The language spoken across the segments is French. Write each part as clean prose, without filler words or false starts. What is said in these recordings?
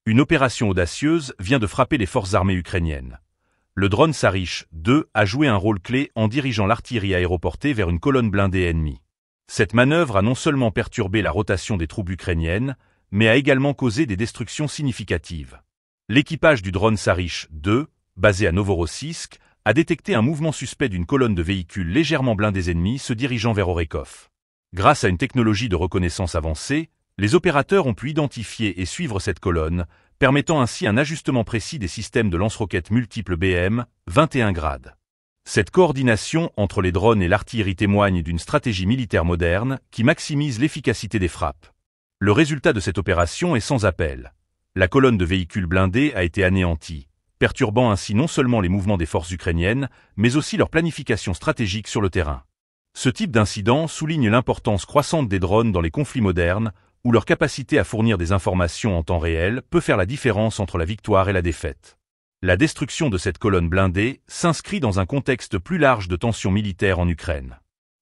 Une opération audacieuse vient de frapper les forces armées ukrainiennes. Le drone Sarish 2 a joué un rôle clé en dirigeant l'artillerie aéroportée vers une colonne blindée ennemie. Cette manœuvre a non seulement perturbé la rotation des troupes ukrainiennes, mais a également causé des destructions significatives. L'équipage du drone Sarish 2, basé à Novorossiysk, a détecté un mouvement suspect d'une colonne de véhicules légèrement blindés ennemis se dirigeant vers Orekov. Grâce à une technologie de reconnaissance avancée, les opérateurs ont pu identifier et suivre cette colonne, permettant ainsi un ajustement précis des systèmes de lance-roquettes multiples BM, 21 grades. Cette coordination entre les drones et l'artillerie témoigne d'une stratégie militaire moderne qui maximise l'efficacité des frappes. Le résultat de cette opération est sans appel. La colonne de véhicules blindés a été anéantie, perturbant ainsi non seulement les mouvements des forces ukrainiennes, mais aussi leur planification stratégique sur le terrain. Ce type d'incident souligne l'importance croissante des drones dans les conflits modernes, où leur capacité à fournir des informations en temps réel peut faire la différence entre la victoire et la défaite. La destruction de cette colonne blindée s'inscrit dans un contexte plus large de tensions militaires en Ukraine.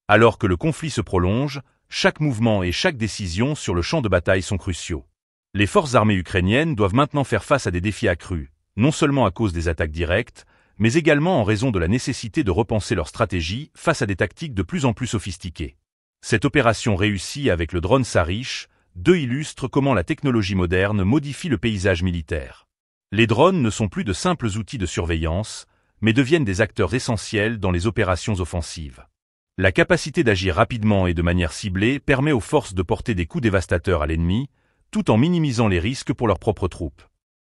Alors que le conflit se prolonge, chaque mouvement et chaque décision sur le champ de bataille sont cruciaux. Les forces armées ukrainiennes doivent maintenant faire face à des défis accrus, non seulement à cause des attaques directes, mais également en raison de la nécessité de repenser leur stratégie face à des tactiques de plus en plus sophistiquées. Cette opération réussie avec le drone Sarish 2 illustre comment la technologie moderne modifie le paysage militaire. Les drones ne sont plus de simples outils de surveillance, mais deviennent des acteurs essentiels dans les opérations offensives. La capacité d'agir rapidement et de manière ciblée permet aux forces de porter des coups dévastateurs à l'ennemi, tout en minimisant les risques pour leurs propres troupes.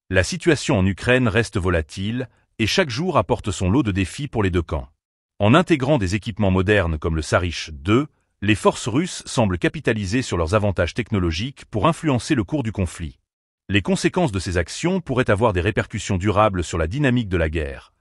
La situation en Ukraine reste volatile, et chaque jour apporte son lot de défis pour les deux camps. En intégrant des équipements modernes comme le Sarish 2, les forces russes semblent capitaliser sur leurs avantages technologiques pour influencer le cours du conflit. Les conséquences de ces actions pourraient avoir des répercussions durables sur la dynamique de la guerre,